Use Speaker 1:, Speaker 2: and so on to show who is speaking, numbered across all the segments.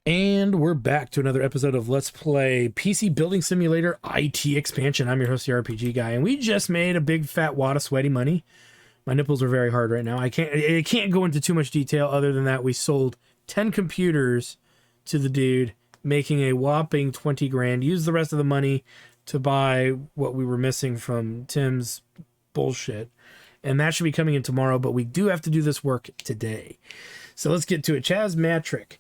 Speaker 1: And we're back to another episode of Let's Play PC Building Simulator IT Expansion. I'm your host, the RPG Guy, and we just made a big fat wad of sweaty money. My nipples are very hard right now. I can't go into too much detail other than that we sold 10 computers to the dude, making a whopping 20 grand. Used the rest of the money to buy what we were missing from Tim's bullshit. And that should be coming in tomorrow, but we do have to do this work today. So let's get to it. Chaz Matrick.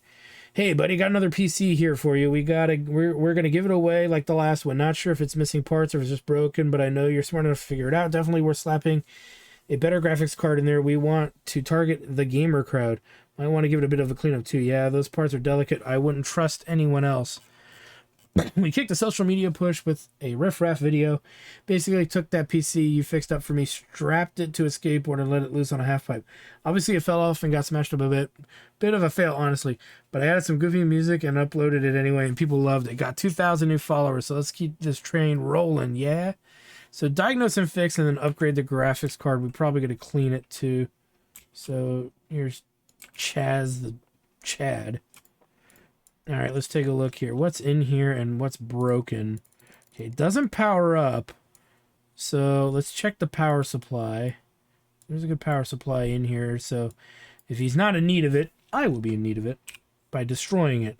Speaker 1: Hey buddy, got another PC here for you. We're gonna give it away like the last one. Not sure if it's missing parts or if it's just broken, but I know you're smart enough to figure it out. Definitely worth slapping a better graphics card in there. We want to target the gamer crowd. I want to give it a bit of a cleanup too. Yeah, those parts are delicate. I wouldn't trust anyone else. We kicked a social media push with a riff-raff video. Basically took that PC you fixed up for me, strapped it to a skateboard, and let it loose on a half pipe. Obviously it fell off and got smashed up a bit. Bit of a fail, honestly. But I added some goofy music and uploaded it anyway, and people loved it. Got 2,000 new followers, so let's keep this train rolling, yeah? So diagnose and fix, and then upgrade the graphics card. We're probably going to clean it too. So here's Chaz the Chad. All right, let's take a look here. What's in here and what's broken? Okay, it doesn't power up. So let's check the power supply. There's a good power supply in here. So if he's not in need of it, I will be in need of it by destroying it.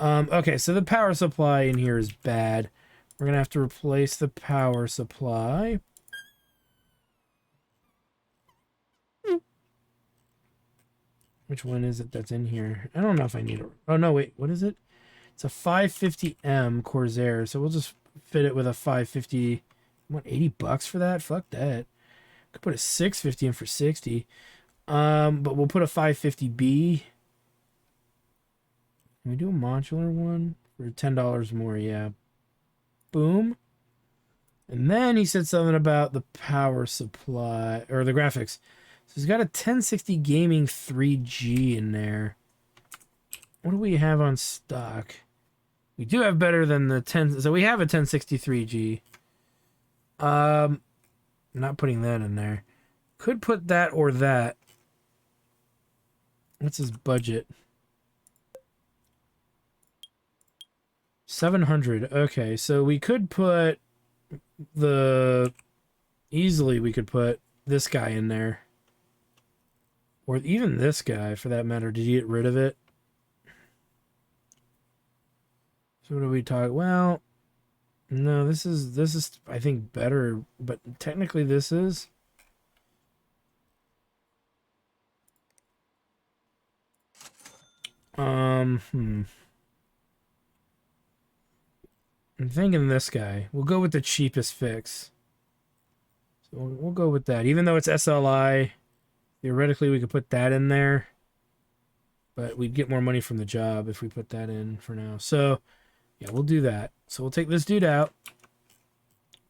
Speaker 1: Okay, so the power supply in here is bad. We're going to have to replace the power supply. Which one is it that's in here? I don't know if I need it. Oh, no, wait. What is it? It's a 550M Corsair. So we'll just fit it with a 550. What, $80 for that? Fuck that. Could put a 650 in for 60. But we'll put a 550B. Can we do a modular one? For $10 more, yeah. Boom. And then he said something about the power supply, or the graphics. So he's got a 1060 Gaming 3G in there. What do we have on stock? We do have better than the 10. So we have a 1060 3G. I'm not putting that in there. Could put that or that. What's his budget? 700. Okay, so we could put easily we could put this guy in there. Or even this guy, for that matter. Did you get rid of it? So what do we talk? Well, no, this is I think better, but technically this is. I'm thinking this guy. We'll go with the cheapest fix. So we'll go with that. Even though it's SLI, theoretically we could put that in there. But we'd get more money from the job if we put that in for now. So, yeah, we'll do that. So we'll take this dude out.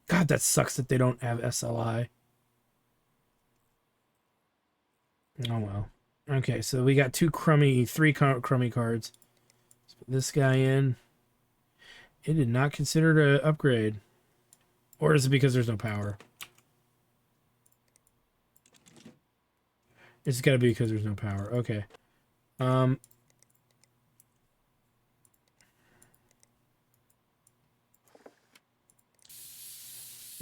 Speaker 1: God, that sucks that they don't have SLI. Oh, well. Okay, so we got three crummy cards. Let's put this guy in. It did not consider to upgrade. Or is it because there's no power? It's got to be because there's no power. Okay. May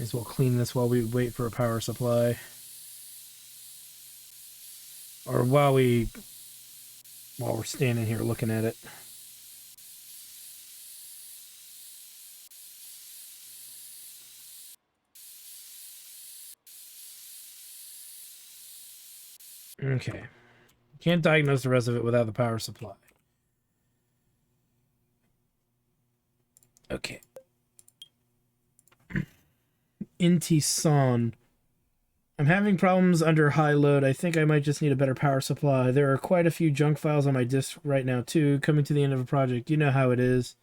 Speaker 1: as well clean this while we wait for a power supply. Or while we're standing here looking at it. Okay. Can't diagnose the rest of it without the power supply. Okay. Inti Son. I'm having problems under high load. I think I might just need a better power supply. There are quite a few junk files on my disk right now too, coming to the end of a project. You know how it is.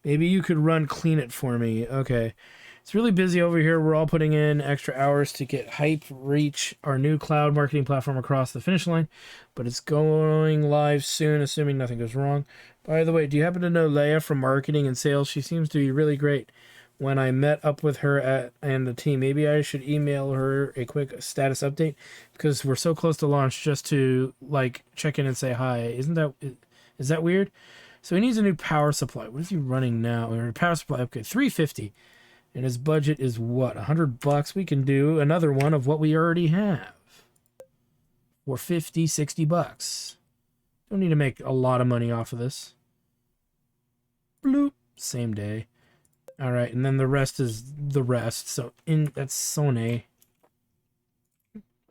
Speaker 1: Maybe you could clean it for me. Okay. It's really busy over here. We're all putting in extra hours to get Hype reach our new cloud marketing platform across the finish line, but it's going live soon, assuming nothing goes wrong. By the way, do you happen to know Leia from marketing and sales? She seems to be really great. When I met up with her and the team, maybe I should email her a quick status update because we're so close to launch just to like check in and say hi. Is that weird? So he needs a new power supply. What is he running now? Or power supply, okay, 350. And his budget is what? $100. We can do another one of what we already have. For 50, 60 bucks. Don't need to make a lot of money off of this. Bloop. Same day. All right, and then the rest is the rest. So that's Sone. And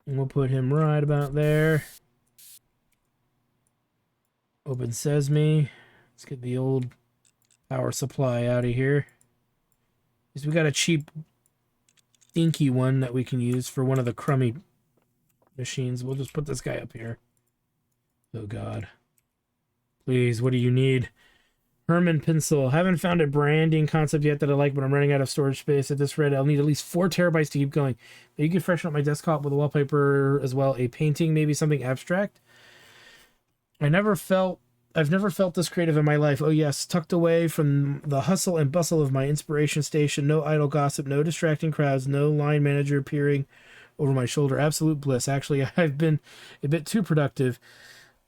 Speaker 1: we'll put him right about there. Open Sesame. Let's get the old power supply out of here. Because we got a cheap, dinky one that we can use for one of the crummy machines. We'll just put this guy up here. Oh, God. Please, what do you need? Herman pencil. Haven't found a branding concept yet that I like, but I'm running out of storage space. At this rate, I'll need at least 4 terabytes to keep going. But you can freshen up my desktop with a wallpaper as well. A painting, maybe something abstract. I've never felt this creative in my life. Oh yes, tucked away from the hustle and bustle of my inspiration station. No idle gossip, no distracting crowds, no line manager peering over my shoulder. Absolute bliss. Actually, I've been a bit too productive.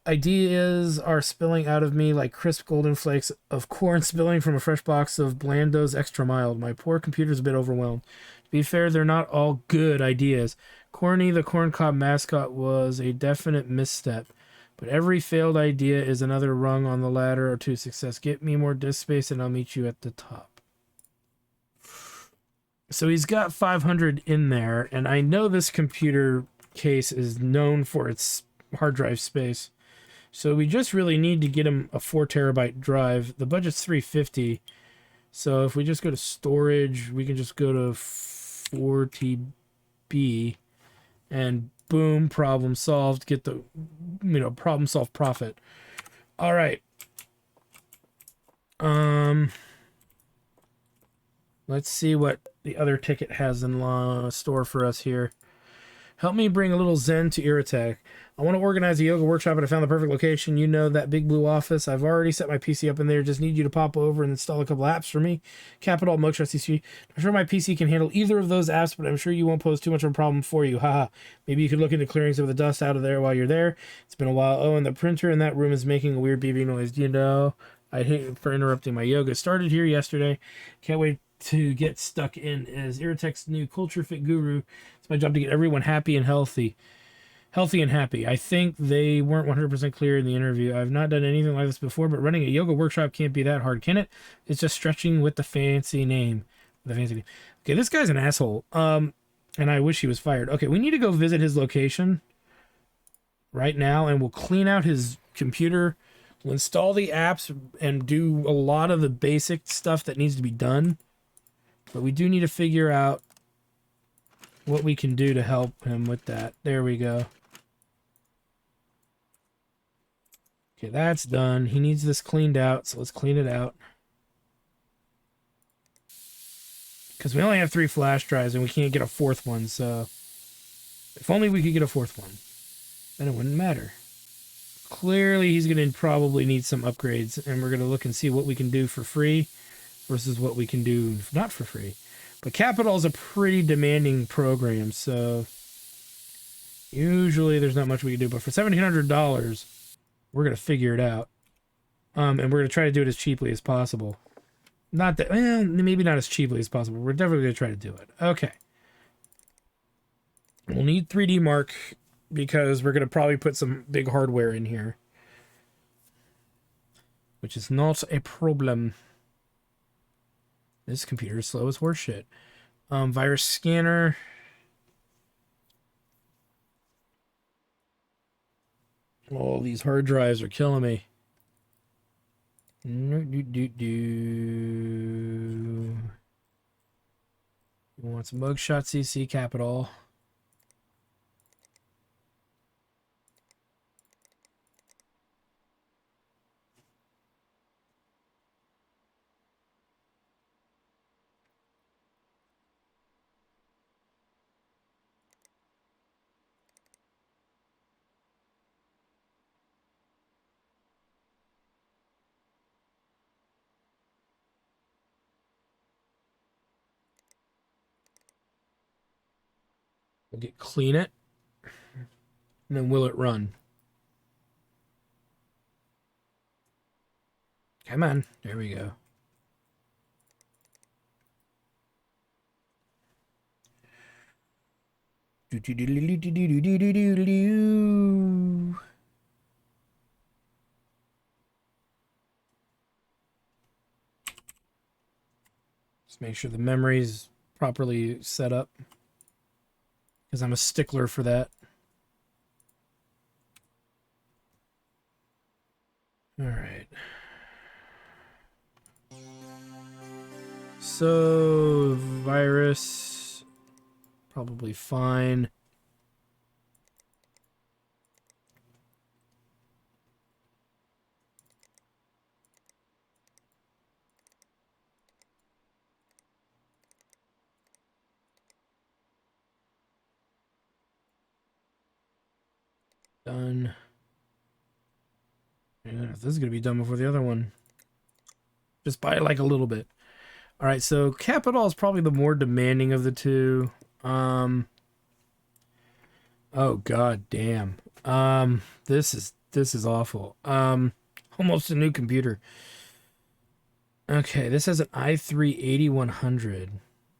Speaker 1: Ideas are spilling out of me like crisp golden flakes of corn spilling from a fresh box of Blando's Extra Mild. My poor computer's a bit overwhelmed. To be fair, they're not all good ideas. Corny the corncob mascot was a definite misstep. But every failed idea is another rung on the ladder to success. Get me more disk space and I'll meet you at the top. So he's got 500 in there, and I know this computer case is known for its hard drive space. So we just really need to get him a 4 terabyte drive. The budget's 350. So if we just go to storage, we can just go to 4TB and boom, problem solved. Get the, problem solved profit. All right. Let's see what the other ticket has in store for us here. Help me bring a little zen to Iritech. I want to organize a yoga workshop and I found the perfect location. You know, that big blue office. I've already set my PC up in there. Just need you to pop over and install a couple apps for me. Capital, Moksha, CC. I'm sure my PC can handle either of those apps, but I'm sure you won't pose too much of a problem for you. Haha. Maybe you could look into clearing some of the dust out of there while you're there. It's been a while. Oh, and the printer in that room is making a weird beeping noise. Do you know? I hate for interrupting my yoga. Started here yesterday. Can't wait to get stuck in as Iritech's new culture fit guru. It's my job to get everyone happy and healthy and happy. I think they weren't 100% clear in the interview. I've not done anything like this before, but running a yoga workshop can't be that hard, can it? It's just stretching with the fancy name. Okay, this guy's an asshole. And I wish he was fired. Okay, we need to go visit his location right now, and we'll clean out his computer. We'll install the apps and do a lot of the basic stuff that needs to be done. But we do need to figure out what we can do to help him with that. There we go. Okay, that's done. He needs this cleaned out, so let's clean it out. Because we only have 3 flash drives and we can't get a 4th one, so if only we could get a 4th one, then it wouldn't matter. Clearly, he's going to probably need some upgrades, and we're going to look and see what we can do for free versus what we can do not for free. But Capital is a pretty demanding program, so usually there's not much we can do. But for $1,700, we're going to figure it out. And we're going to try to do it as cheaply as possible. Not that, well, maybe not as cheaply as possible. We're definitely going to try to do it. Okay. We'll need 3D Mark because we're going to probably put some big hardware in here, which is not a problem. This computer is slow as horseshit. Virus scanner. Oh, these hard drives are killing me. You want some mugshot CC Capital. We'll clean it, and then will it run? Come on. There we go. Just make sure the memory's properly set up, because I'm a stickler for that. All right. So, virus, probably fine. Done. Yeah, this is going to be done before the other one. Just by like a little bit. All right, so capital is probably the more demanding of the two. Oh god damn. This is awful. Almost a new computer. Okay, this has an i3-8100.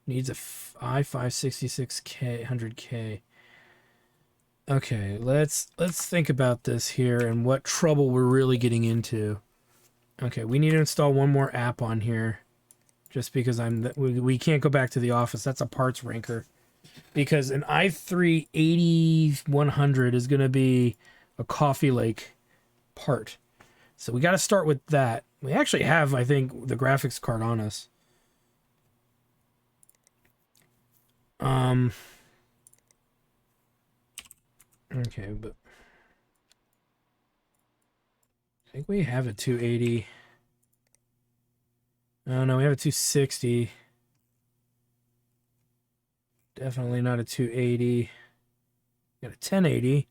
Speaker 1: Needs a i5-66K 100K. Okay, let's think about this here and what trouble we're really getting into. Okay, we need to install one more app on here, just because we can't go back to the office. That's a parts ranker, because an i3-8100 is going to be a Coffee Lake part. So we got to start with that. We actually have, I think, the graphics card on us. Okay, but I think we have a 280. Oh no, we have a 260. Definitely not a 280. Got a 1080.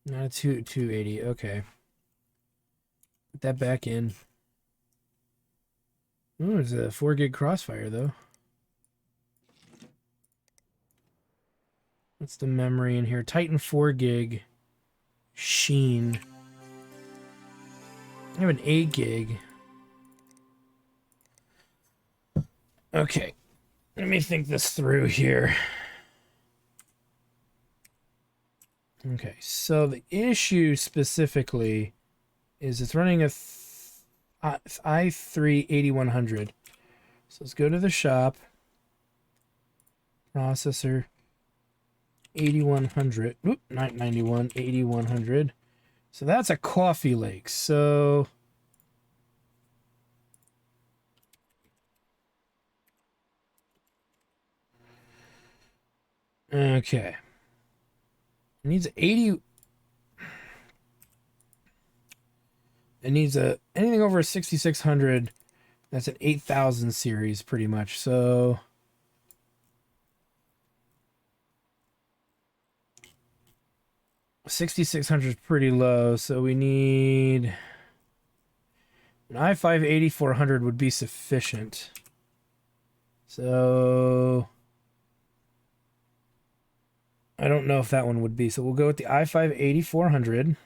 Speaker 1: Not a 280. Okay. Put that back in. Oh, there's a 4 gig crossfire though. What's the memory in here? Titan 4 gig. Sheen. I have an 8 gig. Okay. Let me think this through here. Okay, so the issue specifically is it's running a i3-8100. So let's go to the shop. Processor 8100. Oop, not 91, 8100. So that's a Coffee Lake. So okay. It needs 80. It needs anything over a 6600. That's an 8000 series pretty much. So 6600 is pretty low, so we need an i5-8400 would be sufficient. So I don't know if that one would be. So we'll go with the i5-8400.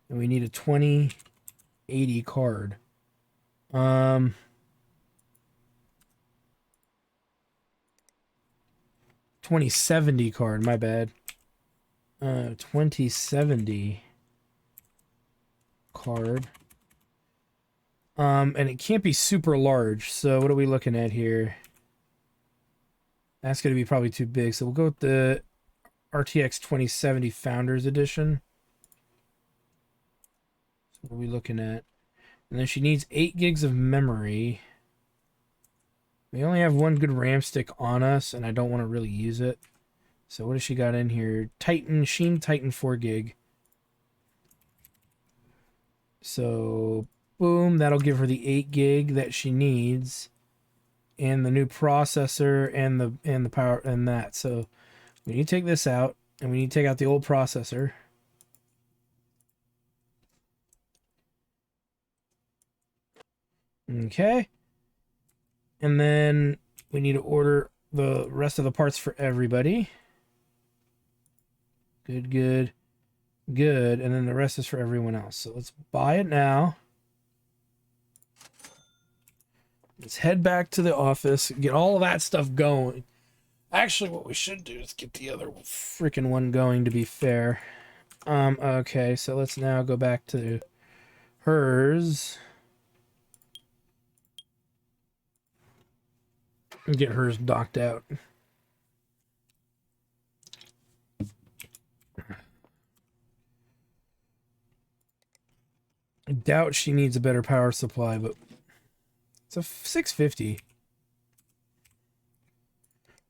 Speaker 1: And we need a 2080 card. 2070 card, my bad. 2070 card. And it can't be super large. So what are we looking at here? That's going to be probably too big. So we'll go with the RTX 2070 Founders Edition. So what are we looking at? And then she needs 8 gigs of memory. We only have one good RAM stick on us, and I don't want to really use it. So what has she got in here? Sheen Titan 4 gig. So boom, that'll give her the 8 gig that she needs, and the new processor and the power and that. So we need to take this out, and we need to take out the old processor. Okay. And then we need to order the rest of the parts for everybody. Good. Good. And then the rest is for everyone else. So let's buy it now. Let's head back to the office, get all of that stuff going. Actually, what we should do is get the other freaking one going, to be fair. Okay, so let's now go back to hers. And get hers docked out. I doubt she needs a better power supply, but it's a 650.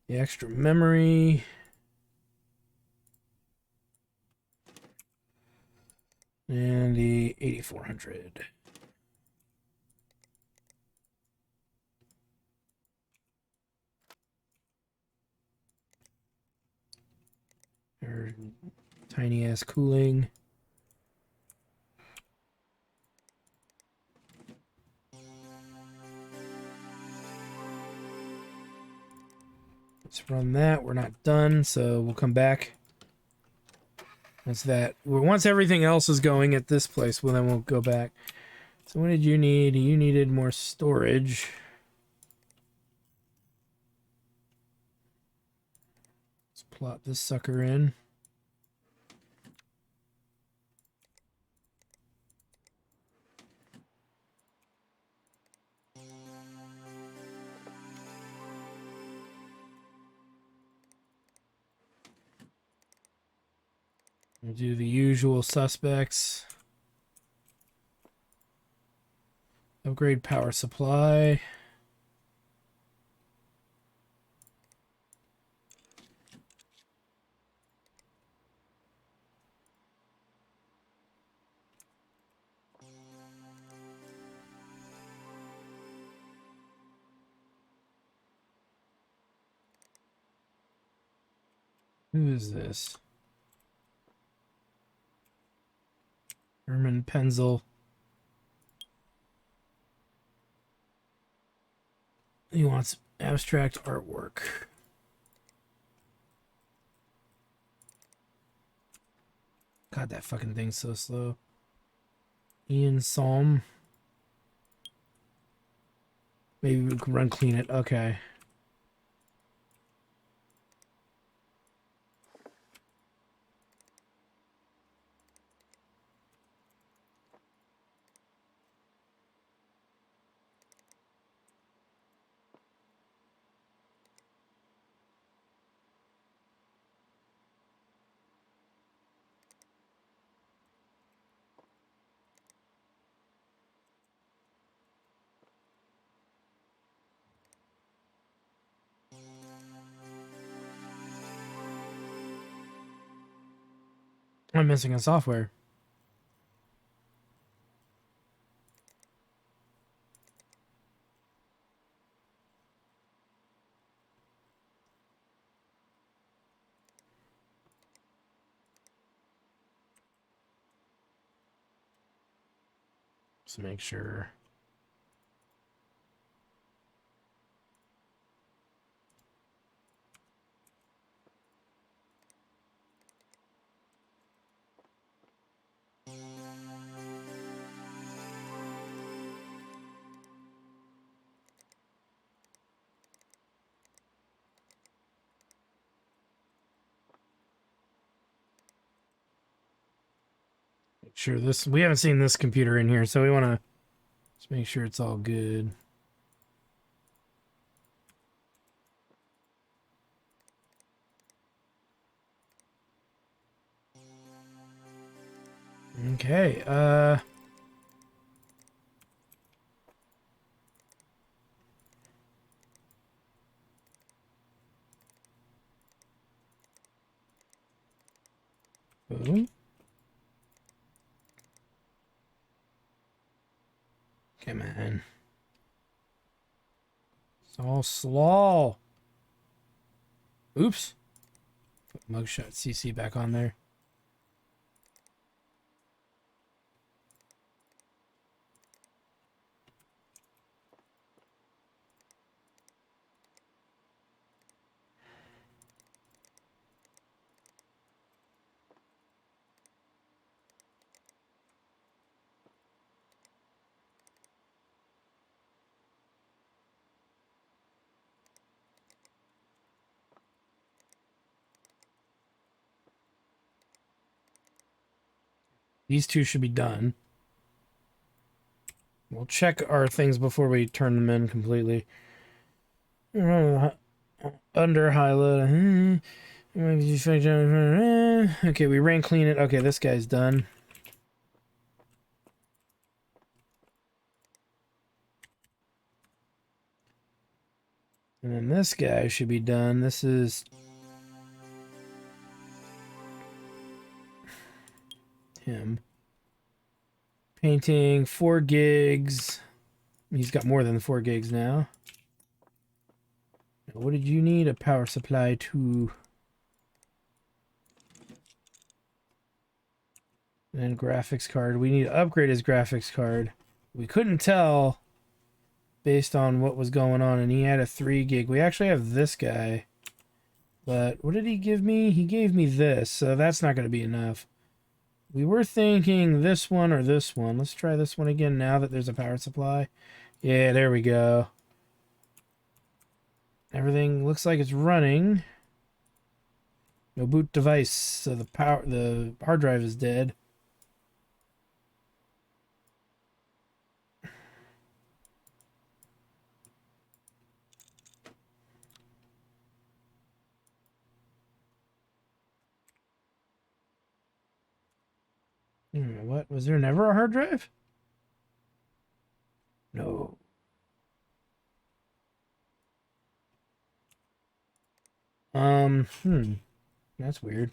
Speaker 1: The extra memory. And the 8400. Her tiny ass cooling. Let's run that. We're not done, so we'll come back. That's that. Once everything else is going at this place, well, then we'll go back. So what did you need? You needed more storage. Let's plop this sucker in. We'll do the usual suspects. Upgrade power supply. Who is this? Herman Penzel. He wants abstract artwork. God, that fucking thing's so slow. Ian Psalm. Maybe we can run clean it. Okay. I'm missing a software. Let's make sure. Make sure this, we haven't seen this computer in here, so we want to just make sure it's all good. Okay, boom. Come on. It's all slow. Oops. Put mugshot CC back on there. These two should be done. We'll check our things before we turn them in completely. Under high load. Okay, we ran clean it. Okay, this guy's done. And then this guy should be done. This is him. Painting 4 gigs. He's got more than 4 gigs now. What did you need? A power supply to... And graphics card. We need to upgrade his graphics card. We couldn't tell based on what was going on, and he had a 3 gig. We actually have this guy. But what did he give me? He gave me this, so that's not going to be enough. We were thinking this one or this one. Let's try this one again now that there's a power supply. Yeah, there we go. Everything looks like it's running. No boot device, so the hard drive is dead. What? Was there never a hard drive? No. That's weird.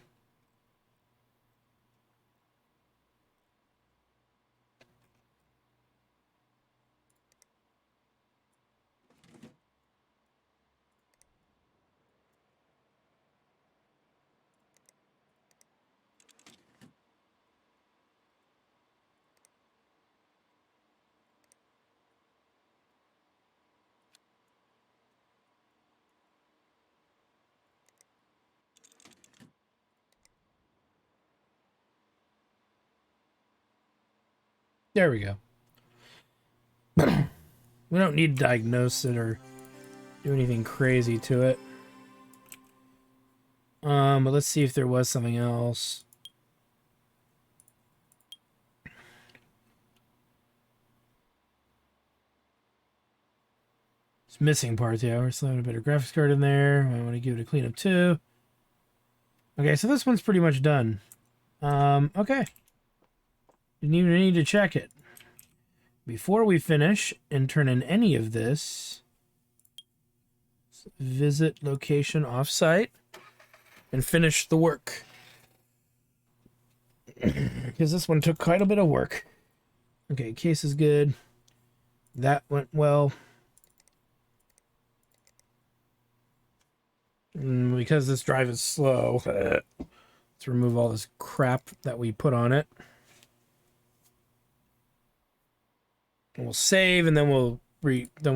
Speaker 1: There we go. We don't need to diagnose it or do anything crazy to it. But let's see if there was something else. It's missing parts, yeah. We're still having a better graphics card in there. I want to give it a cleanup too. Okay, so this one's pretty much done. Okay. Didn't even need to check it. Before we finish and turn in any of this, visit location offsite and finish the work. Because this one took quite a bit of work. Okay, case is good. That went well. Because this drive is slow, let's remove all this crap that we put on it. And we'll save, and then we'll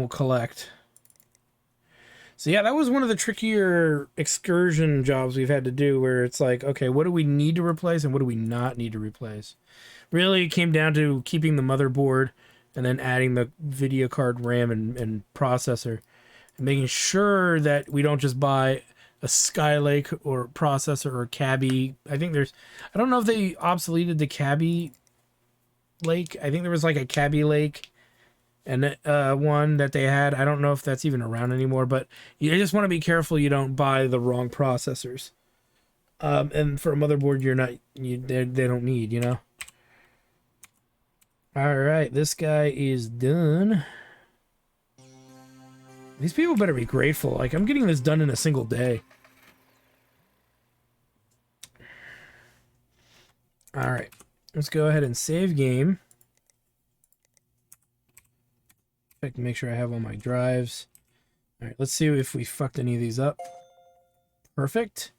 Speaker 1: collect. So yeah, that was one of the trickier excursion jobs we've had to do, where it's like, okay, what do we need to replace and what do we not need to replace? Really, it came down to keeping the motherboard and then adding the video card, RAM, and processor, and making sure that we don't just buy a Skylake or processor or Cabby. I don't know if they obsoleted the Cabby Lake. I think there was like a Cabby Lake and one that they had. I don't know if that's even around anymore, but you just want to be careful you don't buy the wrong processors. And for a motherboard, they don't need, you know. All right, this guy is done. These people better be grateful. Like, I'm getting this done in a single day. All right, let's go ahead and save game. Check to make sure I have all my drives. All right, let's see if we fucked any of these up. Perfect.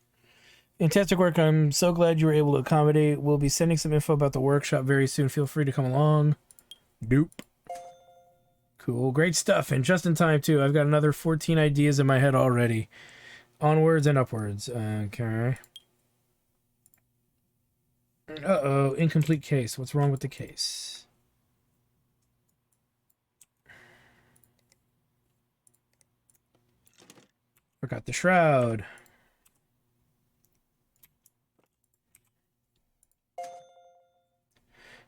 Speaker 1: Fantastic work. I'm so glad you were able to accommodate. We'll be sending some info about the workshop very soon. Feel free to come along. Doop. Cool. Great stuff. And just in time, too. I've got another 14 ideas in my head already. Onwards and upwards. Okay. Uh-oh. Incomplete case. What's wrong with the case? Forgot the shroud.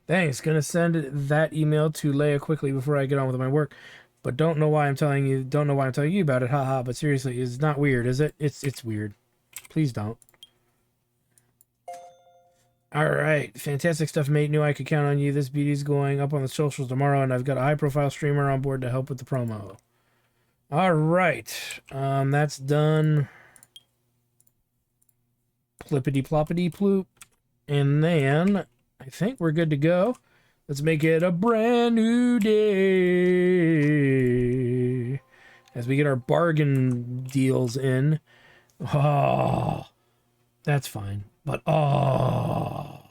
Speaker 1: Thanks. Gonna send that email to Leia quickly before I get on with my work. But don't know why I'm telling you. Don't know why I'm telling you about it. Haha. But seriously, it's not weird, is it? It's weird. Please don't. All right, fantastic stuff, mate. Knew I could count on you. This beauty's going up on the socials tomorrow, and I've got a high-profile streamer on board to help with the promo. All right, that's done. Plippity ploppity ploop, and then I think we're good to go. Let's make it a brand new day as we get our bargain deals in. Oh, that's fine. But, oh,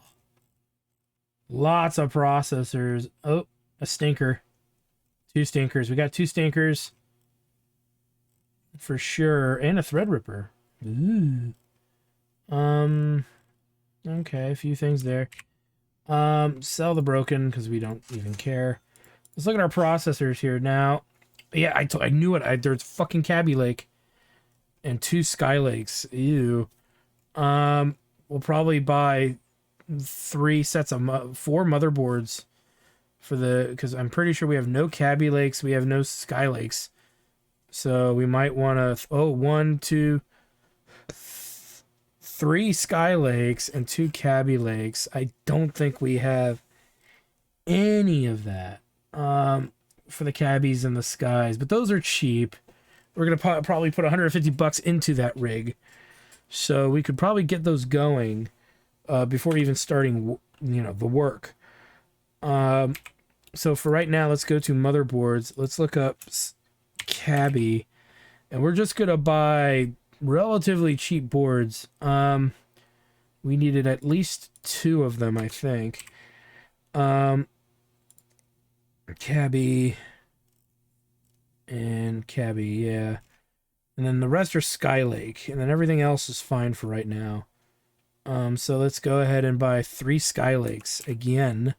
Speaker 1: lots of processors. Oh, a stinker. 2 stinkers. We got 2 stinkers for sure. And a Threadripper. Ooh. Okay, a few things there. Sell the broken because we don't even care. Let's look at our processors here now. Yeah, I knew it. There's fucking Cabby Lake and 2 Sky Lakes. Ew. We'll probably buy 4 motherboards for because I'm pretty sure we have no Cabby Lakes, we have no Sky Lakes, so we might want to. 1, 2, 3 Sky Lakes and 2 Cabby Lakes. I don't think we have any of that for the Cabbies and the Skies, but those are cheap. We're gonna probably put $150 into that rig. So we could probably get those going before even starting, the work. So for right now, let's go to motherboards. Let's look up Cabby, and we're just gonna buy relatively cheap boards. We needed at least 2 of them, I think. Cabby and Cabby, yeah. And then the rest are Skylake, and then everything else is fine for right now. So let's go ahead and buy 3 Skylakes again.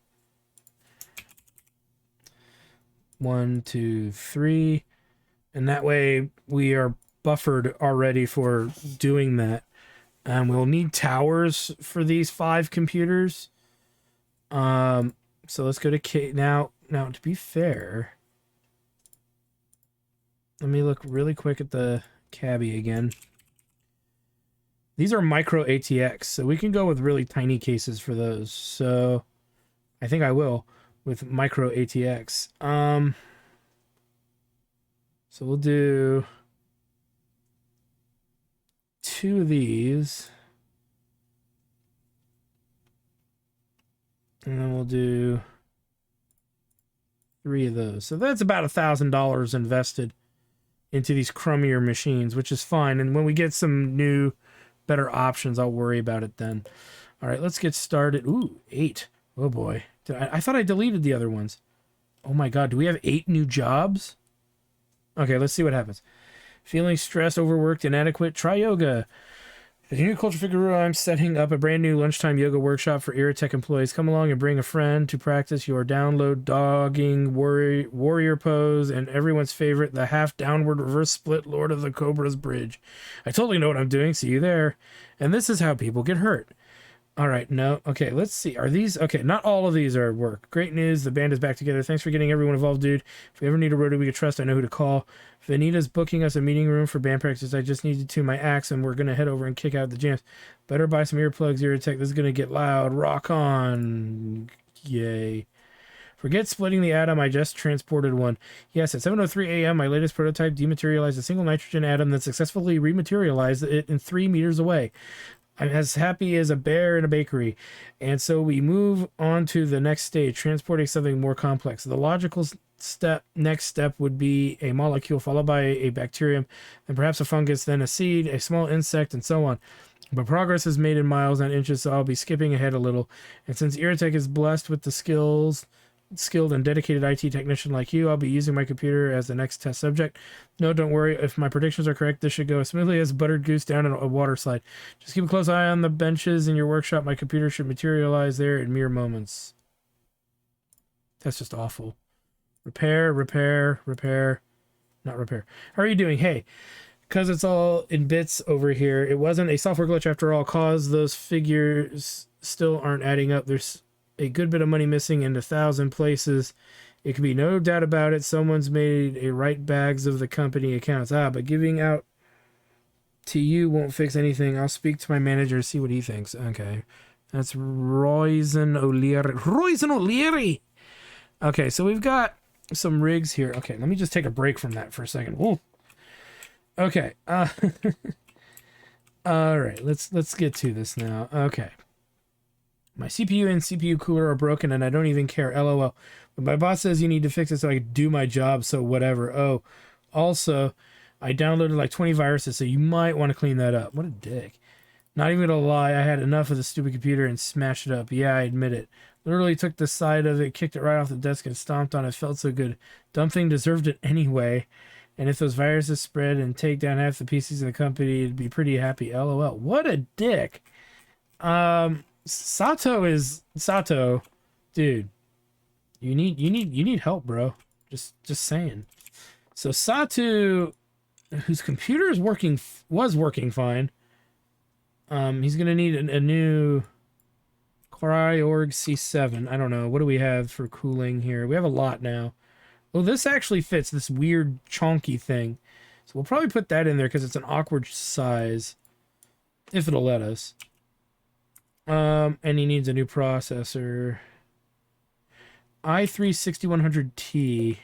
Speaker 1: 1, 2, 3. And that way we are buffered already for doing that. We'll need towers for these 5 computers. So let's go to K. Now, to be fair, let me look really quick at the Cabby again. These are micro ATX, so we can go with really tiny cases for those. So I think I will with micro ATX. So we'll do 2 of these. And then we'll do 3 of those. So that's about $1,000 invested into these crummier machines, which is fine. And when we get some new, better options, I'll worry about it then. All right, let's get started. Ooh, 8. Oh boy. I thought I deleted the other ones. Oh my God, do we have 8 new jobs? Okay, let's see what happens. Feeling stressed, overworked, inadequate? Try yoga. As your new culture figure, I'm setting up a brand new lunchtime yoga workshop for Iritech employees. Come along and bring a friend to practice your download dogging warrior pose and everyone's favorite, the half downward reverse split Lord of the Cobra's bridge. I totally know what I'm doing. See you there. And this is how people get hurt. All right, no. Okay, let's see. Are these... Okay, not all of these are at work. Great news. The band is back together. Thanks for getting everyone involved, dude. If we ever need a roadie we can trust, I know who to call. Vanita's booking us a meeting room for band practice. I just need to tune my axe, and we're going to head over and kick out the jams. Better buy some earplugs, Iritech. This is going to get loud. Rock on. Yay. Forget splitting the atom. I just transported one. Yes, at 7:03 a.m., my latest prototype dematerialized a single nitrogen atom that successfully rematerialized it in 3 meters away. I'm as happy as a bear in a bakery. And so we move on to the next stage, transporting something more complex. The logical next step would be a molecule followed by a bacterium, then perhaps a fungus, then a seed, a small insect, and so on. But progress is made in miles, not inches, so I'll be skipping ahead a little. And since Iritech is blessed with the skilled and dedicated IT technician like you, I'll be using my computer as the next test subject. No, don't worry. If my predictions are correct, this should go as smoothly as a buttered goose down a water slide. Just keep a close eye on the benches in your workshop. My computer should materialize there in mere moments. That's just awful. Repair. Not repair. How are you doing? Hey, because it's all in bits over here, it wasn't a software glitch after all, cause those figures still aren't adding up. There's a good bit of money missing in 1,000 places. It could be no doubt about it. Someone's made a right bags of the company accounts. But giving out to you won't fix anything. I'll speak to my manager, see what he thinks. Okay. That's Roizen O'Leary. Roizen O'Leary! Okay, so we've got some rigs here. Okay, let me just take a break from that for a second. Whoa. Okay. All right, let's get to this now. Okay. My CPU and CPU cooler are broken and I don't even care. LOL. But my boss says you need to fix it so I can do my job, so whatever. Oh, also, I downloaded like 20 viruses, so you might want to clean that up. What a dick. Not even gonna lie, I had enough of the stupid computer and smashed it up. Yeah, I admit it. Literally took the side of it, kicked it right off the desk and stomped on it. Felt so good. Dumb thing deserved it anyway. And if those viruses spread and take down half the PCs of the company, it'd be pretty happy. LOL. What a dick. Sato, dude. You need help, bro. Just saying. So Sato, whose computer was working fine. He's gonna need a new CryOrg C7. I don't know. What do we have for cooling here? We have a lot now. Well, this actually fits this weird chonky thing. So we'll probably put that in there because it's an awkward size. If it'll let us. And he needs a new processor. i3-6100T.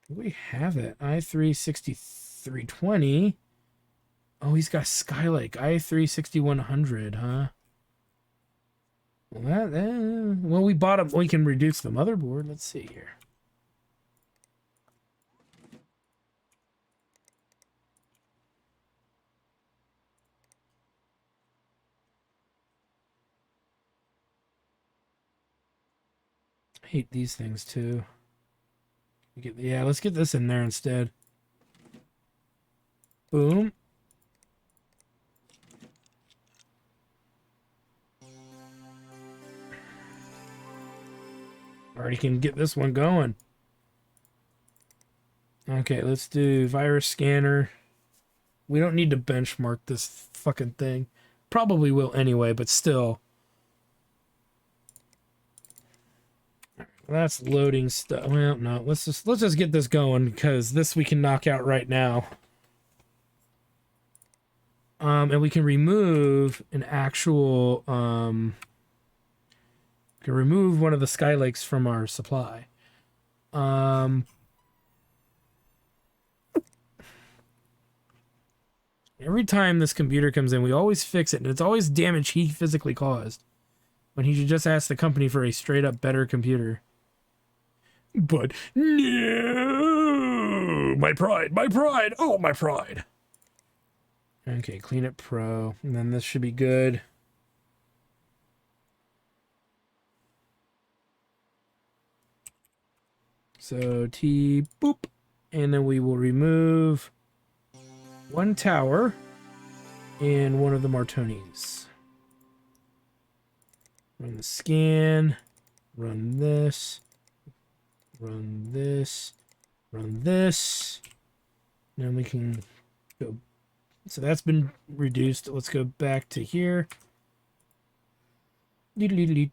Speaker 1: We have it. i3-6320. Oh, he's got Skylake. i3-6100, huh? Well, well, we bought him. We can reduce the motherboard. Let's see here. I hate these things too. Yeah, let's get this in there instead. Boom. Already can get this one going. Okay, let's do virus scanner. We don't need to benchmark this fucking thing. Probably will anyway, but still. That's loading stuff. Well, no, let's just get this going because this we can knock out right now. And we can remove an actual can remove one of the Skylakes from our supply. Every time this computer comes in, we always fix it, and it's always damage he physically caused. When he should just ask the company for a straight up better computer. But no, my pride, oh my pride. Okay, clean it pro, and then this should be good. So T boop, and then we will remove one tower and one of the Martonis. Run the scan, run this, run this, run this. Now we can go. So that's been reduced. Let's go back to here. Clean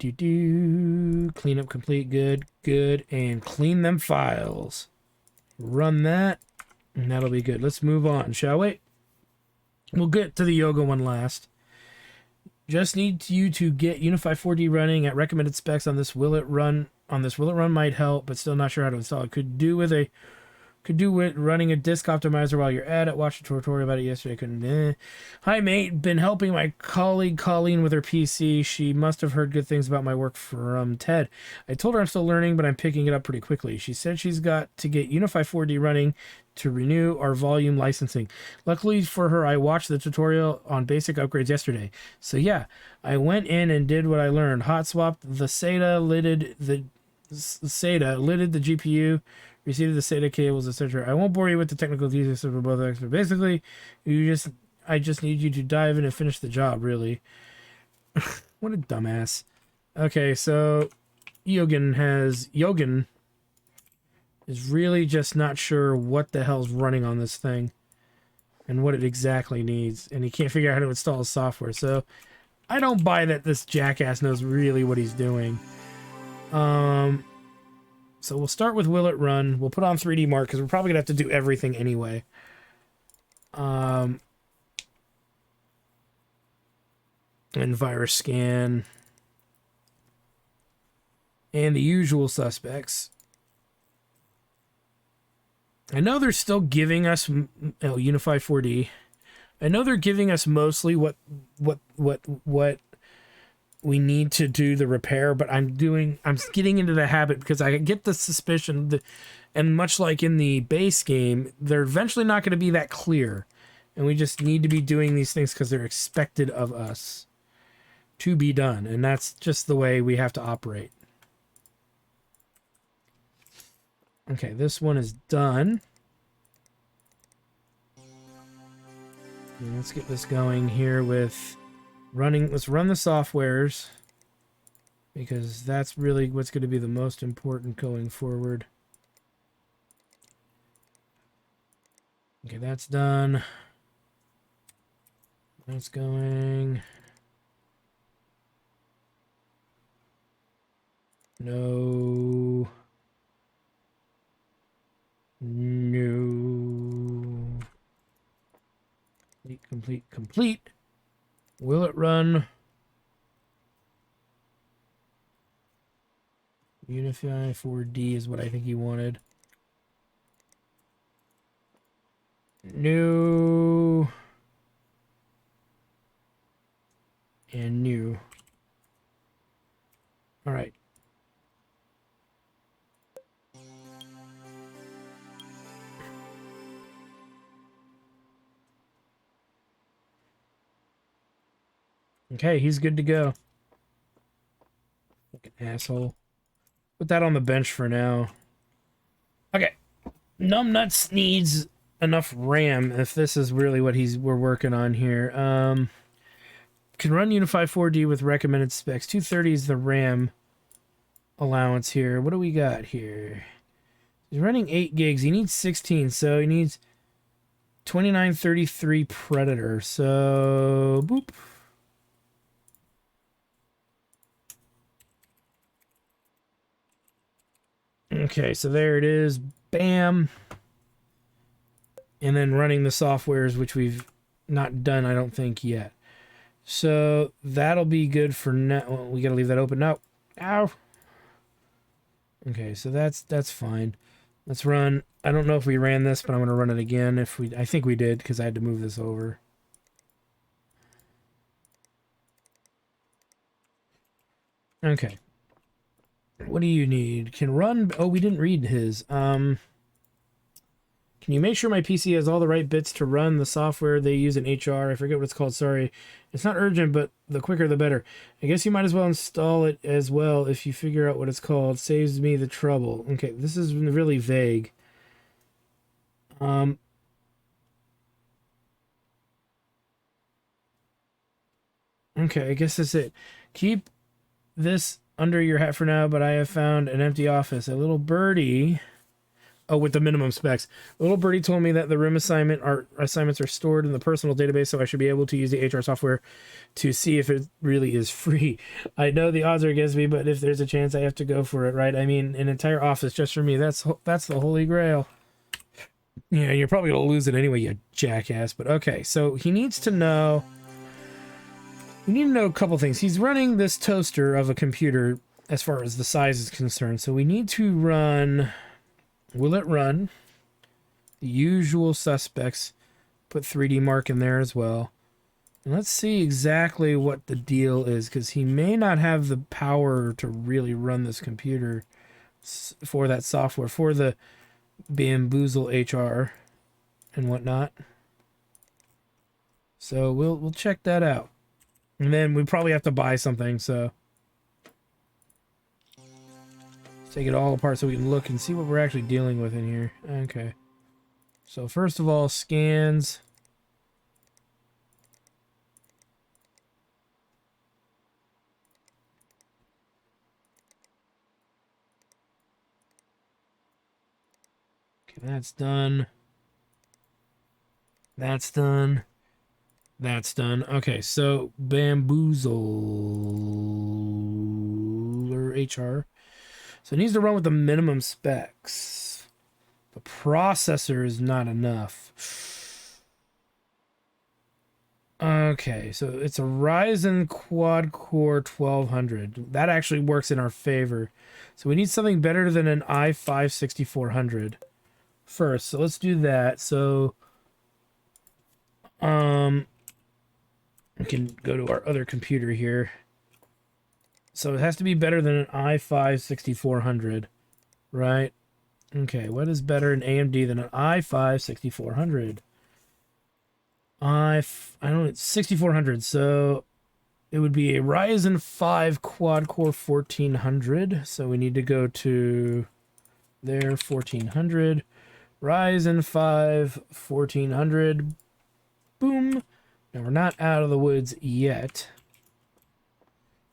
Speaker 1: up complete. Good, good. And clean them files. Run that. And that'll be good. Let's move on, shall we? We'll get to the yoga one last. Just need you to get Unify 4D running at recommended specs on this. Will it run might help, but still not sure how to install it. Could do with running a disk optimizer while you're at it. Watched a tutorial about it yesterday. Couldn't. Hi, mate. Been helping my colleague Colleen with her PC. She must have heard good things about my work from Ted. I told her I'm still learning, but I'm picking it up pretty quickly. She said she's got to get Unify 4D running to renew our volume licensing. Luckily for her, I watched the tutorial on basic upgrades yesterday. So yeah, I went in and did what I learned. Hot swapped the SATA, lidded the GPU, received the SATA cables, etc. I won't bore you with the technical details for both experts. Basically, I just need you to dive in and finish the job, really. What a dumbass. Okay, so Yogan is really just not sure what the hell's running on this thing and what it exactly needs, and he can't figure out how to install software. So I don't buy that this jackass knows really what he's doing. So we'll start with will it run. We'll put on 3D mark because we're probably gonna have to do everything anyway. And virus scan. And the usual suspects. I know they're still giving us Unify 4D. I know they're giving us mostly what we need to do the repair, but I'm getting into the habit because I get the suspicion that, and much like in the base game, they're eventually not going to be that clear, and we just need to be doing these things because they're expected of us to be done, and that's just the way we have to operate. Okay, this one is done. And let's get this going here with running. Let's run the softwares because that's really what's going to be the most important going forward. Okay, that's done. That's going. No. No. Complete. Will it run? Unify 4D is what I think he wanted. New. And new. All right. Okay, he's good to go. Fucking asshole. Put that on the bench for now. Okay. Numbnuts needs enough RAM if this is really what we're working on here. Can run Unify 4D with recommended specs. 230 is the RAM allowance here. What do we got here? He's running 8 gigs. He needs 16, so he needs 2933 Predator. So, boop. Okay, so there it is. Bam. And then running the softwares, which we've not done, I don't think, yet. So that'll be good for now. Well, we got to leave that open. No. Ow. Okay, so that's fine. Let's run. I don't know if we ran this, but I'm going to run it again. I think we did because I had to move this over. Okay. What do you need? Can run... Oh, we didn't read his. Can you make sure my PC has all the right bits to run the software they use in HR? I forget what it's called, sorry. It's not urgent, but the quicker the better. I guess you might as well install it as well if you figure out what it's called. Saves me the trouble. Okay, this is really vague. Okay, I guess that's it. Keep this under your hat for now, but I have found an empty office. A little birdie... Oh, with the minimum specs. A little birdie told me that the room assignments are stored in the personal database, so I should be able to use the HR software to see if it really is free. I know the odds are against me, but if there's a chance, I have to go for it, right? I mean, an entire office just for me. That's the holy grail. Yeah, you're probably going to lose it anyway, you jackass. But okay, so he needs to know... We need to know a couple things. He's running this toaster of a computer as far as the size is concerned, so we need to run... Will it run? The usual suspects. Put 3D mark in there as well. And let's see exactly what the deal is, because he may not have the power to really run this computer for that software, for the bamboozle HR and whatnot. So we'll check that out. And then we probably have to buy something, so... Take it all apart so we can look and see what we're actually dealing with in here. Okay. So first of all, scans. Okay, that's done. That's done. That's done. Okay, so bamboozle or HR. So it needs to run with the minimum specs. The processor is not enough. Okay, so it's a Ryzen quad core 1200. That actually works in our favor. So we need something better than an i5 6400 first. So let's do that. So we can go to our other computer here. So it has to be better than an i5 6400, right? Okay, what is better in AMD than an i5 6400? I don't know, 6400. So it would be a Ryzen 5 quad core 1400. So we need to go to there 1400. Ryzen 5 1400. Boom. Now we're not out of the woods yet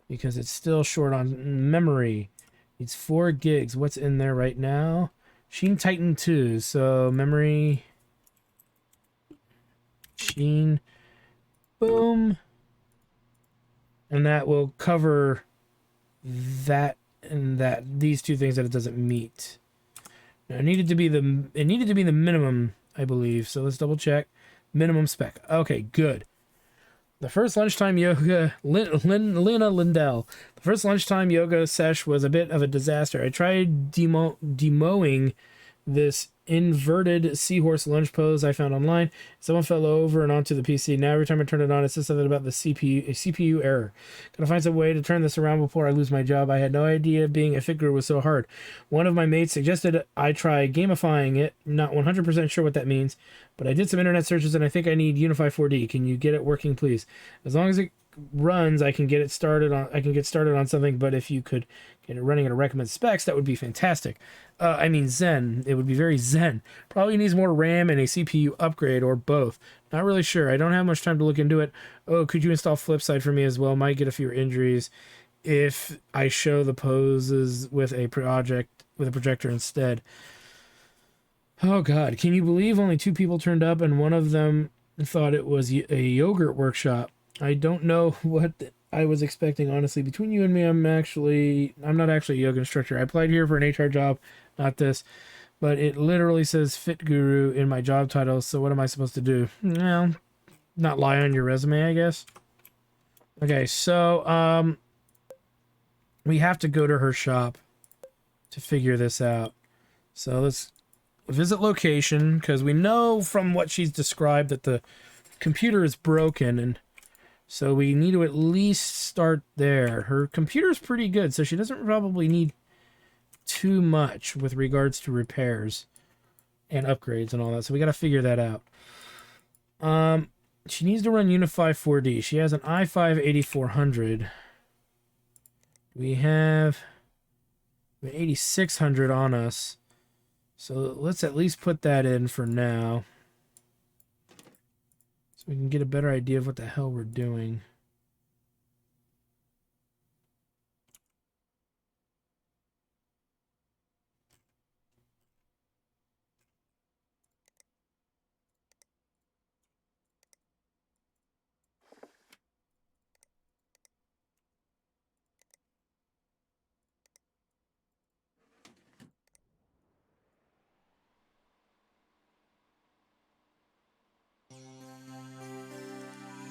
Speaker 1: because it's still short on memory. It's 4 gigs. What's in there right now? Sheen Titan 2. So memory. Sheen. Boom. And that will cover that and that, these two things that it doesn't meet. Now it needed to be the minimum, I believe. So let's double check. Minimum spec. Okay, good. The first lunchtime yoga, Lena Lindell. The first lunchtime yoga sesh was a bit of a disaster. I tried demoing this inverted seahorse lunge pose I found online. Someone fell over and onto the PC. Now every time I turn it on, it says something about the CPU error. Gotta find some way to turn this around before I lose my job. I had no idea being a fit guru was so hard. One of my mates suggested I try gamifying it. Not 100% sure what that means, but I did some internet searches and I think I need Unify 4D. Can you get it working, please? As long as it runs, I can get started on something, but if you could get it running at a recommended specs, that would be fantastic. I mean Zen. It would be very Zen. Probably needs more RAM and a CPU upgrade or both. Not really sure. I don't have much time to look into it. Oh, could you install Flipside for me as well? Might get a few injuries if I show the poses with a projector instead. Oh God, can you believe only 2 people turned up and one of them thought it was a yogurt workshop? I don't know what I was expecting, honestly. Between you and me, I'm not actually a yoga instructor. I applied here for an HR job, not this, but it literally says Fit Guru in my job title. So what am I supposed to do? Well, not lie on your resume, I guess. Okay, so we have to go to her shop to figure this out. So let's visit location because we know from what she's described that the computer is broken, and so we need to at least start there. Her computer's pretty good, so she doesn't probably need too much with regards to repairs and upgrades and all that. So we got to figure that out. She needs to run Unify 4D. She has an i5 8400. We have 8600 on us. So let's at least put that in for now, so we can get a better idea of what the hell we're doing.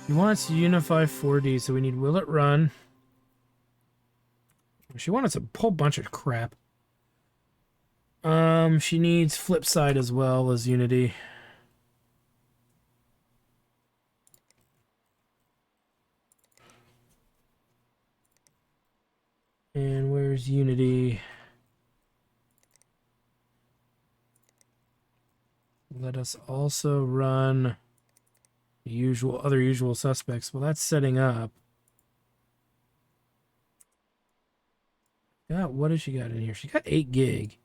Speaker 1: He wants Unify 4D, so we need will it run. She wants a whole bunch of crap. She needs Flipside as well as Unity. And where's Unity? Let us also run the other usual suspects. Well, that's setting up. God, what has she got in here? She got 8 gig.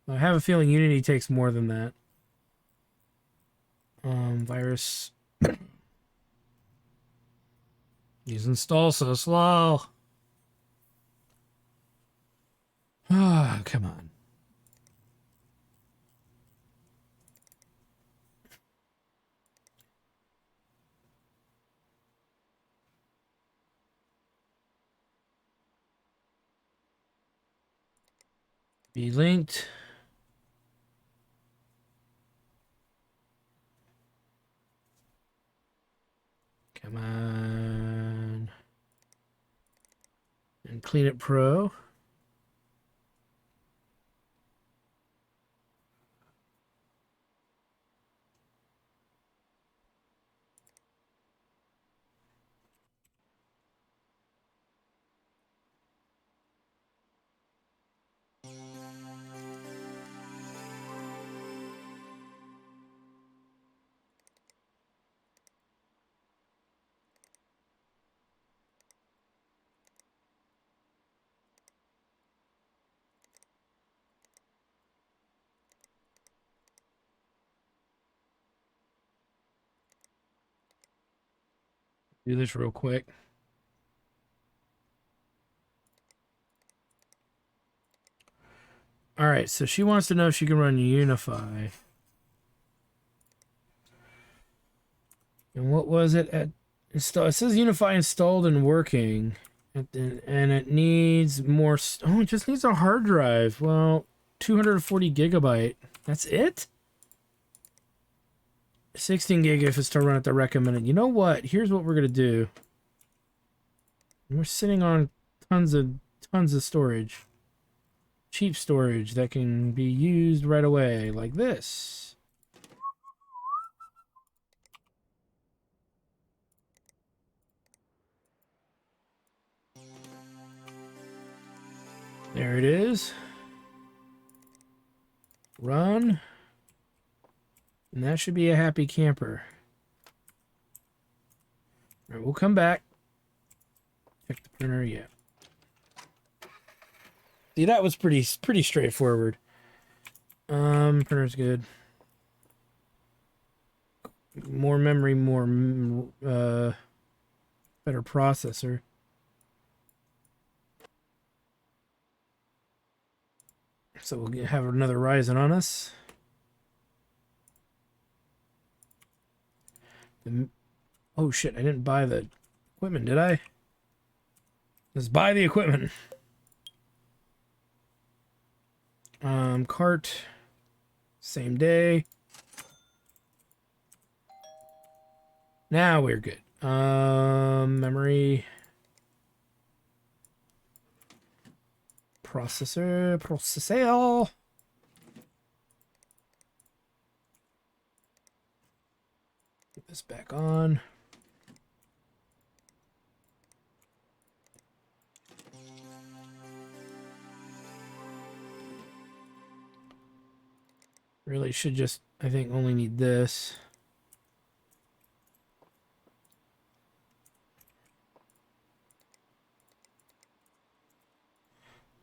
Speaker 1: I have a feeling Unity takes more than that. Virus. These install so slow. Ah, come on. Be linked. Come on. And Clean It Pro. Do this real quick. All right, so she wants to know if she can run Unify. And what was it at install? It says Unify installed and working. And it needs more. Oh, it just needs a hard drive. Well, 240 gigabyte. That's it? 16 gig if it's to run at the recommended. You know what? Here's what we're going to do. We're sitting on tons of storage. Cheap storage that can be used right away, like this. There it is. Run. And that should be a happy camper. All right, we'll come back. Check the printer, yeah. See, that was pretty straightforward. Printer's good. More memory, better processor. So we'll have another Ryzen on us. Oh shit, I didn't buy the equipment, did I? Let's buy the equipment. Cart. Same day. Now we're good. Memory. Processor. Put this back on. Really should just, I think, only need this.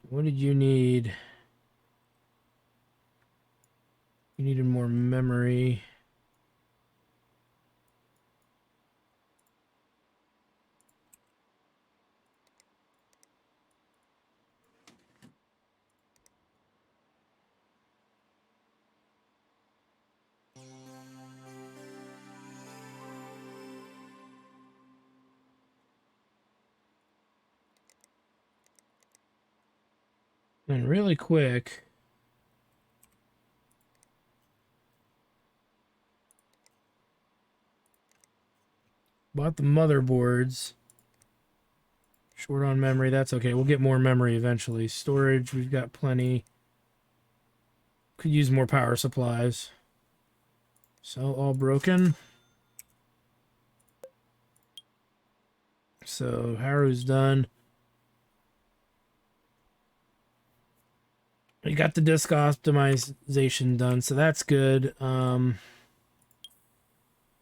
Speaker 1: What did you need? You needed more memory. And really quick, bought the motherboards. Short on memory, that's okay. We'll get more memory eventually. Storage, we've got plenty. Could use more power supplies. So all broken. So Haru's done. We got the disk optimization done, so that's good.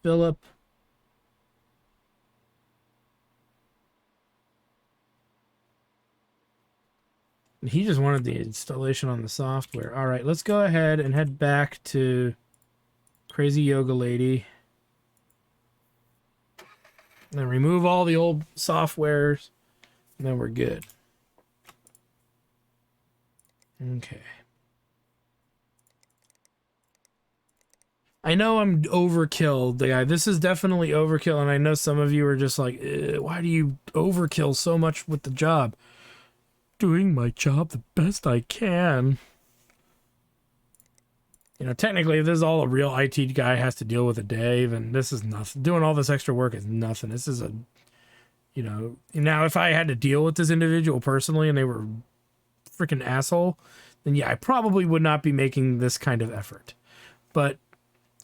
Speaker 1: Philip. He just wanted the installation on the software. All right, let's go ahead and head back to Crazy Yoga Lady. And then remove all the old softwares, and then we're good. Okay. I know I'm overkill, the guy. This is definitely overkill, and I know some of you are just like, why do you overkill so much with the job? Doing my job the best I can. You know, technically, if this is all a real IT guy has to deal with a day, then this is nothing. Doing all this extra work is nothing. This is a, you know, now if I had to deal with this individual personally and they were freaking asshole, then yeah, I probably would not be making this kind of effort. But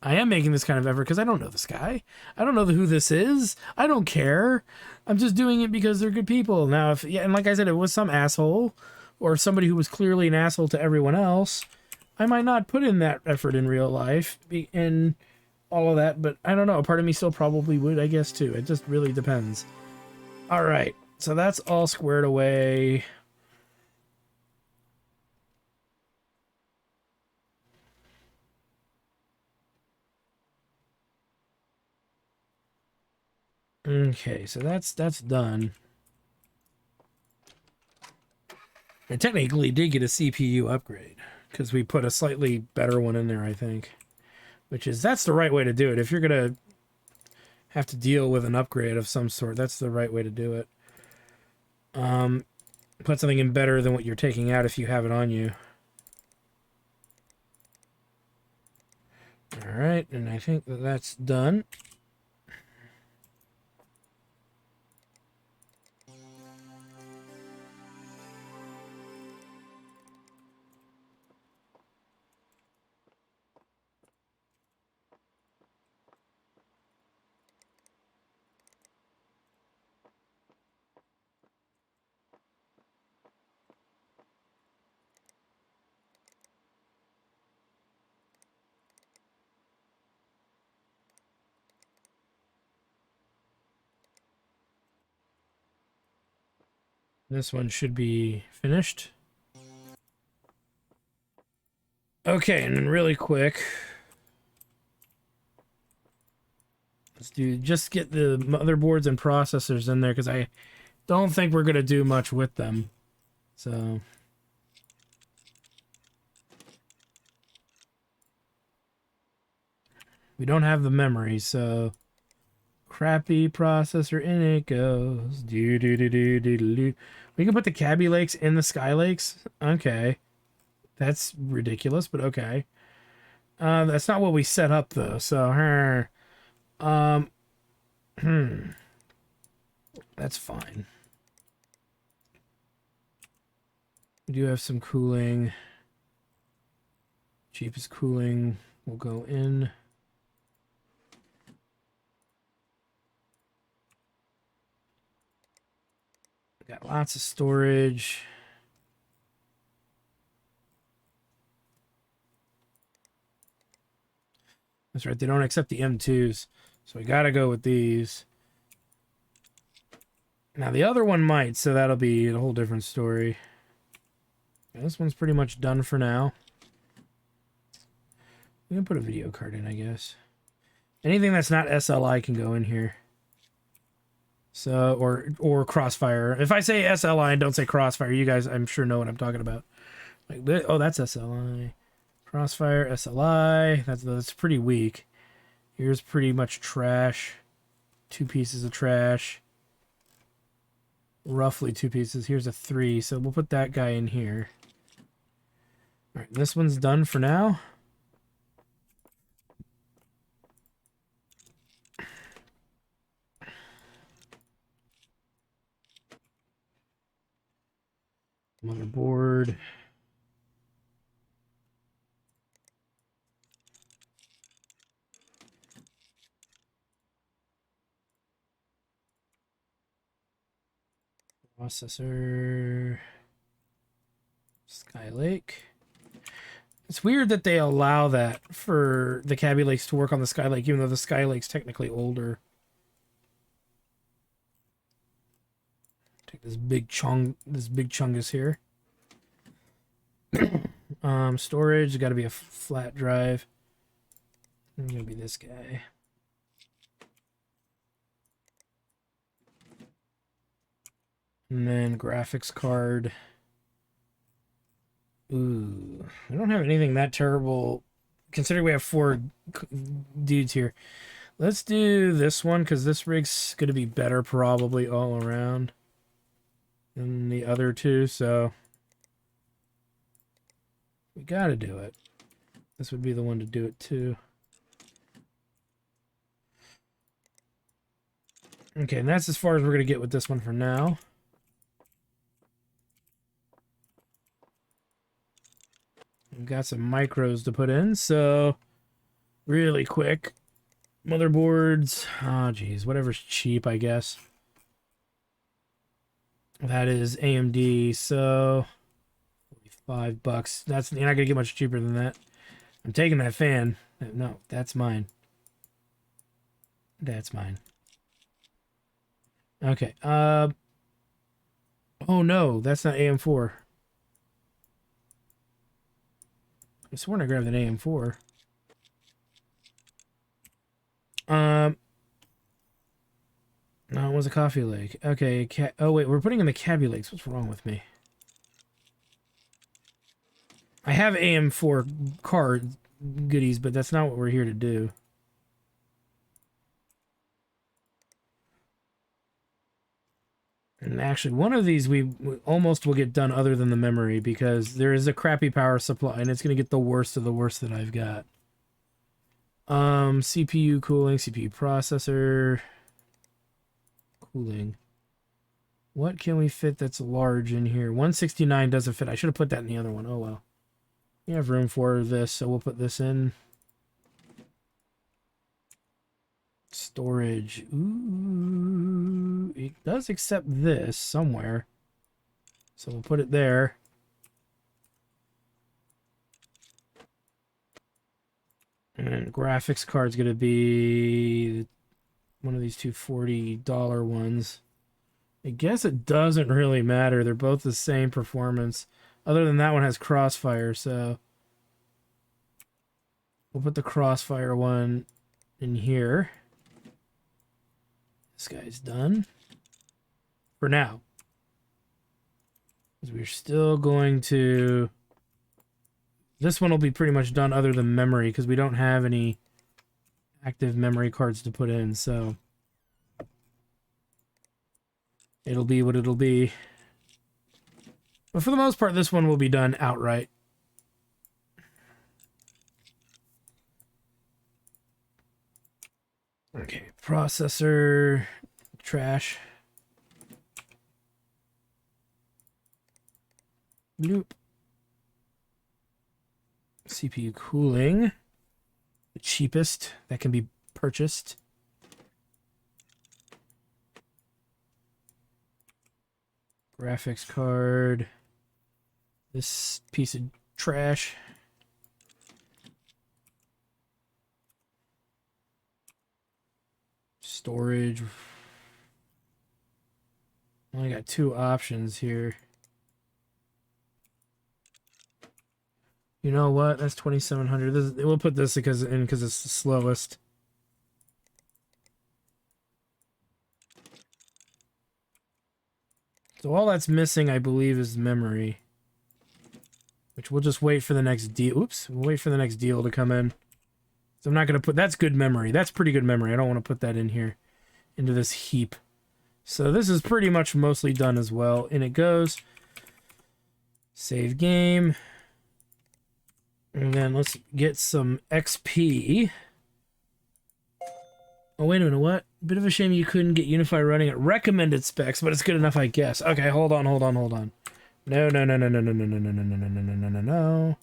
Speaker 1: I am making this kind of effort because I don't know this guy. I don't know who this is. I don't care. I'm just doing it because they're good people. Now, if, yeah, and like I said, it was some asshole or somebody who was clearly an asshole to everyone else, I might not put in that effort in real life and all of that, but I don't know. A part of me still probably would, I guess, too. It just really depends. All right. So that's all squared away. Okay, so that's done. I technically did get a CPU upgrade because we put a slightly better one in there, I think. That's the right way to do it. If you're going to have to deal with an upgrade of some sort, that's the right way to do it. Put something in better than what you're taking out if you have it on you. All right, and I think that's done. This one should be finished. Okay, and then really quick, let's just get the motherboards and processors in there because I don't think we're going to do much with them. So we don't have the memory, so crappy processor in it goes. Do do do do do do. We can put the Cabby Lakes in the Sky Lakes. Okay. That's ridiculous, but okay. That's not what we set up though. So, that's fine. We do have some cooling. Cheapest cooling will go in. Got lots of storage. That's right, they don't accept the M2s, so we gotta go with these. Now the other one might, so that'll be a whole different story. Yeah, this one's pretty much done for now. We can put a video card in, I guess. Anything that's not SLI can go in here. So, or Crossfire. If I say SLI and don't say Crossfire, you guys, I'm sure, know what I'm talking about. Like, oh, that's SLI. Crossfire, SLI. That's pretty weak. Here's pretty much trash. 2 pieces of trash. Roughly 2 pieces. Here's a 3, so we'll put that guy in here. All right, this one's done for now. Motherboard. Processor. Skylake. It's weird that they allow that for the Cabby Lakes to work on the Skylake, even though the Skylake's technically older. Take this big chungus here. Storage, got to be a flat drive. It's gonna be this guy. And then graphics card. Ooh, I don't have anything that terrible, considering we have 4 dudes here. Let's do this one, because this rig's going to be better probably all around than the other 2, so we got to do it. This would be the one to do it too. Okay, and that's as far as we're going to get with this one for now. We've got some micros to put in, so really quick. Motherboards. Oh, geez. Whatever's cheap, I guess. That is AMD, so $45. That's, you're not going to get much cheaper than that. I'm taking that fan. No, that's mine. That's mine. Okay. Oh, no. That's not AM4. I sworn I grabbed an AM4. No, it was a Coffee Lake. Okay, oh wait, we're putting in the Cabby Lakes. What's wrong with me? I have AM4 card goodies, but that's not what we're here to do. And actually, one of these we almost will get done other than the memory, because there is a crappy power supply, and it's going to get the worst of the worst that I've got. CPU cooling, CPU processor... Cooling. What can we fit that's large in here? 169 doesn't fit. I should have put that in the other one. Oh well. We have room for this, so we'll put this in. Storage. Ooh, it does accept this somewhere. So we'll put it there. And graphics card's gonna be one of these two $40 ones. I guess it doesn't really matter. They're both the same performance. Other than that one has Crossfire, so we'll put the Crossfire one in here. This guy's done. For now. Because we're still going to... This one will be pretty much done other than memory, because we don't have any active memory cards to put in, so it'll be what it'll be. But for the most part, this one will be done outright. Okay, processor, trash. Nope. CPU cooling. The cheapest that can be purchased. Graphics card. This piece of trash. Storage. Only got two options here. You know what? That's 2,700. We'll put this because it's the slowest. So all that's missing, I believe, is memory. Which we'll just wait for the next deal. Oops. We'll wait for the next deal to come in. So I'm not going to put... That's good memory. That's pretty good memory. I don't want to put that in here. Into this heap. So this is pretty much mostly done as well. In it goes. Save game. And then let's get some XP. Oh, wait a minute, what? Bit of a shame you couldn't get Unify running at recommended specs, but it's good enough, I guess. Okay, hold on. No.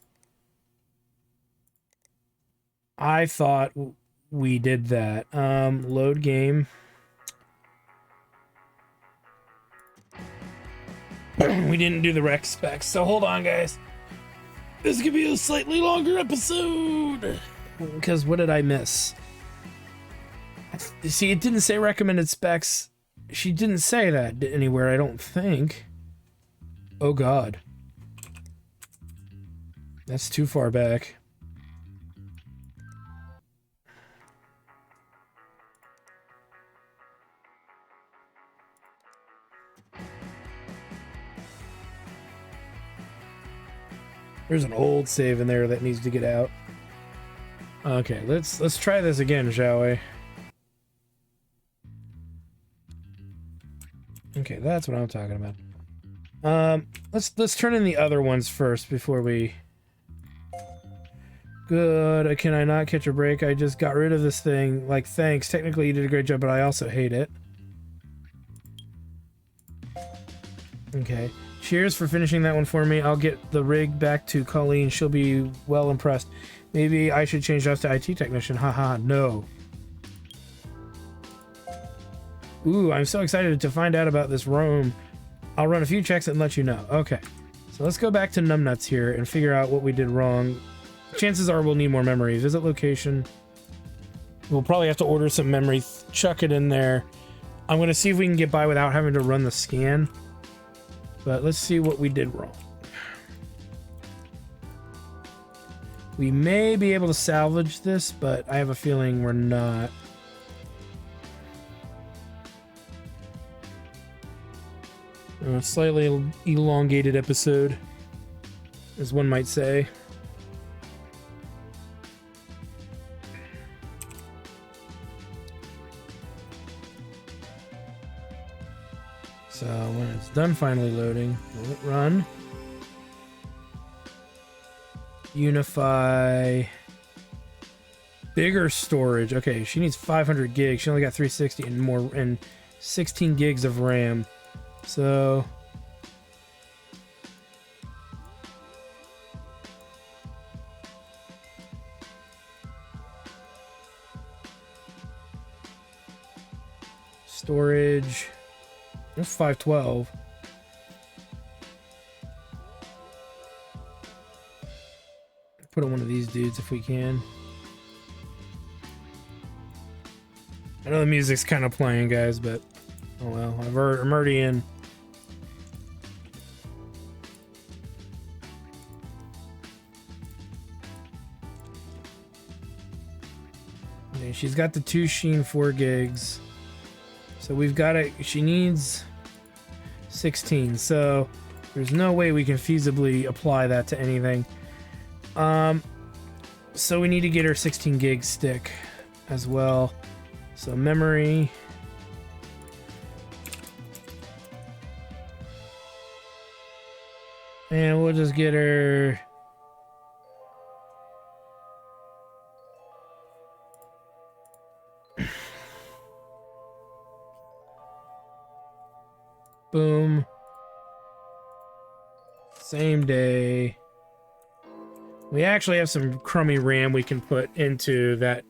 Speaker 1: I thought we did that. Load game. We didn't do the rec specs, so hold on, guys. This could be a slightly longer episode. Because what did I miss? See, it didn't say recommended specs. She didn't say that anywhere, I don't think. Oh, God. That's too far back. There's an old save in there that needs to get out. Okay, let's try this again, shall we? Okay, that's what I'm talking about. Let's turn in the other ones first before we Good. Can I not catch a break? I just got rid of this thing. Like, thanks. Technically, you did a great job, but I also hate it. Okay. Cheers for finishing that one for me. I'll get the rig back to Colleen. She'll be well impressed. Maybe I should change jobs to IT technician. Haha, no. Ooh, I'm so excited to find out about this room. I'll run a few checks and let you know. Okay. So let's go back to numbnuts here and figure out what we did wrong. Chances are we'll need more memory. Visit location. We'll probably have to order some memory. Chuck it in there. I'm going to see if we can get by without having to run the scan. But let's see what we did wrong. We may be able to salvage this, but I have a feeling we're not. A slightly elongated episode, as one might say. So when it's done finally loading, will it run? Unify. Bigger storage. Okay, she needs 500 gigs. She only got 360 and more, and 16 gigs of RAM. So storage. That's 512. Put on one of these dudes if we can. I know the music's kind of playing, guys, but oh well. I'm already in. Okay, she's got the 2 Sheen 4 gigs. So we've got it. She needs 16. So there's no way we can feasibly apply that to anything. So we need to get her 16 gig stick as well. So memory. And we'll just get her. Boom. Same day. We actually have some crummy RAM we can put into that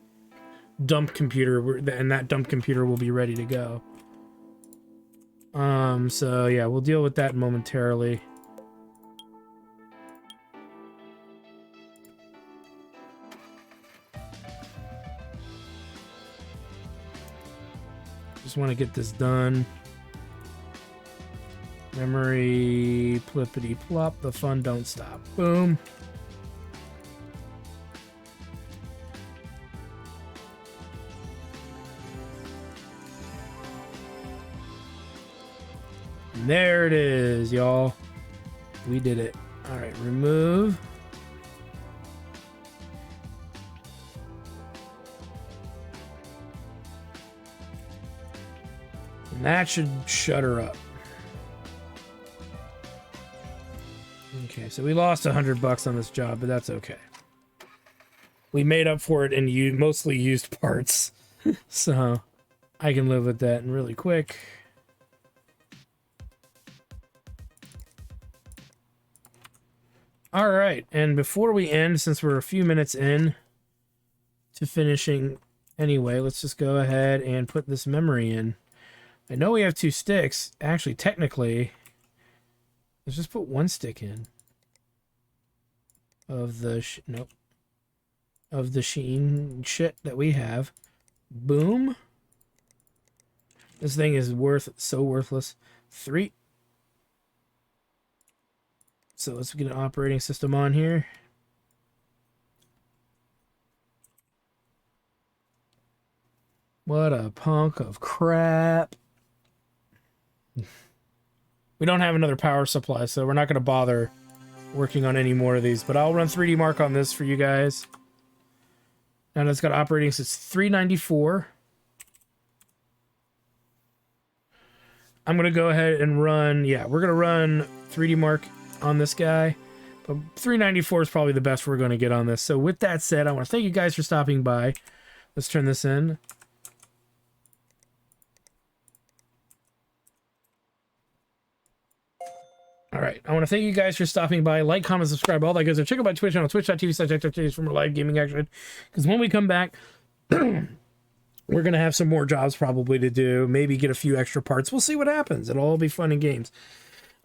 Speaker 1: dump computer, and that dump computer will be ready to go. So yeah, we'll deal with that momentarily. Just want to get this done. Memory, plippity plop, the fun don't stop. Boom. And there it is, y'all. We did it. All right, remove. And that should shut her up. Okay, so we lost $100 on this job, but that's okay. We made up for it in mostly used parts. So I can live with that. And really quick. All right, and before we end, since we're a few minutes in to finishing anyway, let's just go ahead and put this memory in. I know we have 2 sticks. Actually, technically, let's just put 1 stick in of the of the Sheen shit that we have. Boom. This thing is so worthless. 3. So let's get an operating system on here. What a punk of crap. We don't have another power supply, so we're not going to bother working on any more of these. But I'll run 3D Mark on this for you guys. And it's got operating system 394. I'm going to go ahead and run, yeah, we're going to run 3D Mark on this guy. But 394 is probably the best we're going to get on this. So with that said, I want to thank you guys for stopping by. Let's turn this in. All right. I want to thank you guys for stopping by. Like, comment, subscribe, all that good stuff. Check out my Twitch channel, twitch.tv/activities for more live gaming action. Because when we come back, we're going to have some more jobs probably to do. Maybe get a few extra parts. We'll see what happens. It'll all be fun and games.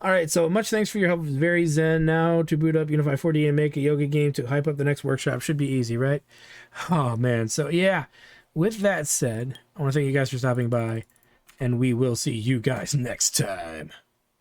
Speaker 1: All right. So much thanks for your help. It's very zen. Now to boot up Unify 4D and make a yoga game to hype up the next workshop. Should be easy, right? Oh, man. So, yeah. With that said, I want to thank you guys for stopping by. And we will see you guys next time.